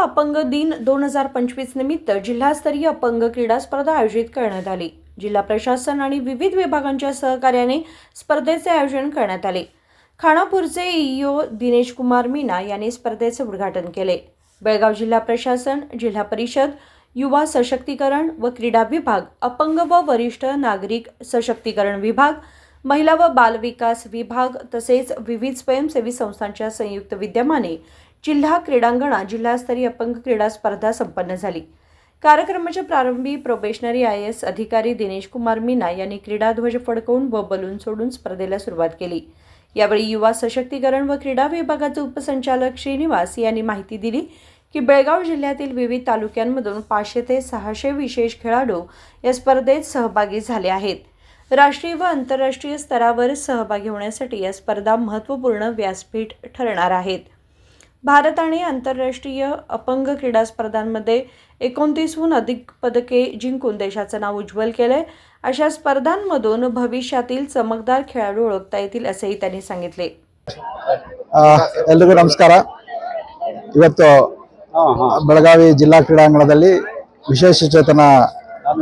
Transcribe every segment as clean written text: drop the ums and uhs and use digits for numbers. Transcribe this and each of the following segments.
अपंग दिन 2025 निमित्त जिल्हास्तरीय अपंग क्रीडा स्पर्धा आयोजित करण्यात आली। जिल्हा प्रशासन आणि विविध विभागांच्या सहकार्याने स्पर्धेचे आयोजन करण्यात आले। खानापूरचे ईओ दिनेश कुमार मीना यांनी स्पर्धेचे उद्घाटन केले। बेळगाव जिल्हा प्रशासन, जिल्हा परिषद, युवा सशक्तीकरण व क्रीडा विभाग, अपंग व वरिष्ठ नागरिक सशक्तीकरण विभाग, महिला व बाल विकास विभाग तसेच विविध स्वयंसेवी संस्थांच्या संयुक्त विद्यमाने जिल्हा क्रीडांगणात जिल्हास्तरीय अपंग क्रीडा स्पर्धा संपन्न झाली। कार्यक्रमाच्या प्रारंभी प्रोबेशनरी IAS अधिकारी दिनेश कुमार मीना यांनी क्रीडा ध्वज फडकवून व बलून सोडून स्पर्धेला सुरुवात केली। यावेळी युवा सशक्तीकरण व क्रीडा विभागाचे उपसंचालक श्रीनिवास यांनी माहिती दिली की बेळगाव जिल्ह्यातील विविध तालुक्यांमधून 500 ते 600 विशेष खेळाडू या स्पर्धेत सहभागी झाले आहेत। राष्ट्रीय व आंतरराष्ट्रीय स्तरावर सहभागी होण्यासाठी या स्पर्धा महत्त्वपूर्ण व्यासपीठ ठरणार आहेत। भारत आणि आंतरराष्ट्रीय अपंग क्रीडा स्पर्धांमध्ये 29हून अधिक पदके जिंकून देशाचं नाव उज्ज्वल केलंय। अशा स्पर्धांमधून भविष्यातील चमकदार खेळाडू ओळखता येतील असेही त्यांनी सांगितले। ಎಲ್ಲರಿಗೂ ನಮಸ್ಕಾರ। ಇವತ್ತು ಬೆಳಗಾವಿ ಜಿಲ್ಲಾ ಕ್ರೀಡಾಂಗಣದಲ್ಲಿ ವಿಶೇಷ ಚೇತನ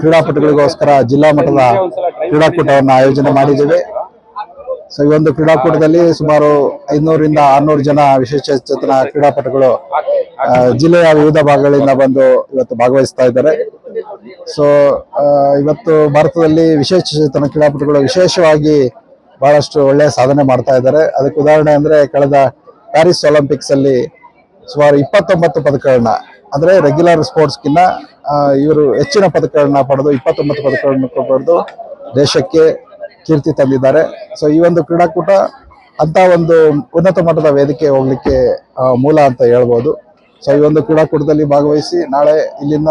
ಕ್ರೀಡಾಪಟುಗಳಿಗೋಸ್ಕರ ಜಿಲ್ಲಾ ಮಟ್ಟದ ಕ್ರೀಡಾಕೂಟವನ್ನು ಆಯೋಜನೆ ಮಾಡಿದ್ದೇವೆ। ಸೊ ಈ ಒಂದು ಕ್ರೀಡಾಕೂಟದಲ್ಲಿ ಸುಮಾರು 500 ರಿಂದ 600 ಜನ ವಿಶೇಷ ಚೇತನ ಕ್ರೀಡಾಪಟುಗಳು ಜಿಲ್ಲೆಯ ವಿವಿಧ ಭಾಗಗಳಿಂದ ಬಂದು ಇವತ್ತು ಭಾಗವಹಿಸ್ತಾ ಇದ್ದಾರೆ। ಸೊ ಇವತ್ತು ಭಾರತದಲ್ಲಿ ವಿಶೇಷ ಚೇತನ ಕ್ರೀಡಾಪಟುಗಳು ವಿಶೇಷವಾಗಿ ಬಹಳಷ್ಟು ಒಳ್ಳೆಯ ಸಾಧನೆ ಮಾಡ್ತಾ ಇದ್ದಾರೆ। ಅದಕ್ಕೆ ಉದಾಹರಣೆ ಅಂದ್ರೆ ಕಳೆದ ಪ್ಯಾರಿಸ್ ಒಲಿಂಪಿಕ್ಸ್ ಅಲ್ಲಿ ಸುಮಾರು 29 ಪದಕಗಳನ್ನ ಅಂದ್ರೆ ರೆಗ್ಯುಲರ್ ಸ್ಪೋರ್ಟ್ಸ್ಗಿನ್ನ ಇವರು ಹೆಚ್ಚಿನ ಪದಕಗಳನ್ನ ಪಡೆದು 29 ಪದಕಗಳನ್ನು ಪಡೆದು ದೇಶಕ್ಕೆ ಕೀರ್ತಿ ತಂದಿದ್ದಾರೆ। ಸೊ ಈ ಒಂದು ಕ್ರೀಡಾಕೂಟ ಅಂತ ಒಂದು ಉನ್ನತ ಮಟ್ಟದ ವೇದಿಕೆ ಹೋಗ್ಲಿಕ್ಕೆ ಮೂಲ ಅಂತ ಹೇಳ್ಬೋದು। ಸೊ ಈ ಒಂದು ಕ್ರೀಡಾಕೂಟದಲ್ಲಿ ಭಾಗವಹಿಸಿ ನಾಳೆ ಇಲ್ಲಿಂದ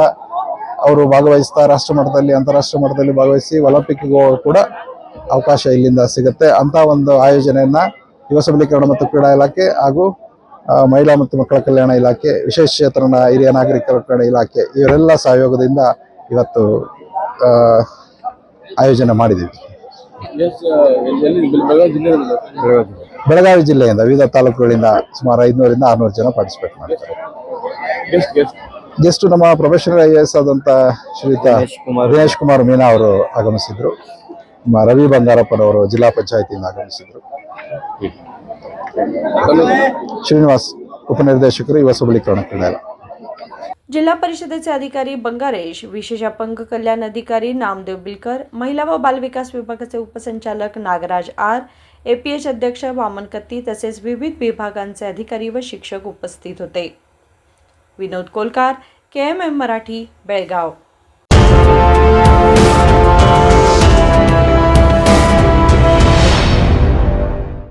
ಅವರು ಭಾಗವಹಿಸ್ತಾ ರಾಷ್ಟ್ರ ಮಟ್ಟದಲ್ಲಿ ಅಂತಾರಾಷ್ಟ್ರೀಯ ಮಟ್ಟದಲ್ಲಿ ಭಾಗವಹಿಸಿ ಒಲಿಂಪಿಕ್ ಕೂಡ ಅವಕಾಶ ಇಲ್ಲಿಂದ ಸಿಗುತ್ತೆ ಅಂತ ಒಂದು ಆಯೋಜನೆಯನ್ನ ಯುವ ಸಬಲೀಕರಣ ಮತ್ತು ಕ್ರೀಡಾ ಇಲಾಖೆ ಹಾಗೂ ಮಹಿಳಾ ಮತ್ತು ಮಕ್ಕಳ ಕಲ್ಯಾಣ ಇಲಾಖೆ, ವಿಶೇಷ ಚೇತನ ಹಿರಿಯ ನಾಗರಿಕರ ಕಲ್ಯಾಣ ಇಲಾಖೆ ಇವರೆಲ್ಲ ಸಹಯೋಗದಿಂದ ಇವತ್ತು ಆಯೋಜನೆ ಮಾಡಿದ್ದೀವಿ। ಬೆಳಗಾವಿ ಜಿಲ್ಲೆಯಿಂದ ವಿವಿಧ ತಾಲೂಕುಗಳಿಂದ ಸುಮಾರು 500 ರಿಂದ 600 ಜನ ಪಾರ್ಟಿಸಿಪೇಟ್ ಮಾಡಿದ್ದಾರೆ। ಗೆಸ್ಟ್ ನಮ್ಮ ಪ್ರೊಫೆಷನಲ್ IAS ಆದಂತ ಶ್ರೀಯುತ ದಿನೇಶ್ ಕುಮಾರ್ ಮೀನಾ ಅವರು ಆಗಮಿಸಿದ್ರು। ರವಿ ಬಂಗಾರಪ್ಪನವರು ಜಿಲ್ಲಾ ಪಂಚಾಯತಿಯಿಂದ ಆಗಮಿಸಿದ್ರು। ಶ್ರೀನಿವಾಸ್ ಉಪನಿರ್ದೇಶಕರು ಯುವ ಸಬಲೀಕರಣ ಕ್ರೀಡಾ। जिल्हा परिषदेचे अधिकारी बंगारेश, विशेष अपंग कल्याण अधिकारी नामदेव बिलकर, महिला व बालविकास विभागाचे उपसंचालक नागराज आर, APH अध्यक्ष वामन कत्ती तसेच विविध विभागांचे अधिकारी व शिक्षक उपस्थित होते। विनोद कोलकार, KMM मराठी, बेळगाव।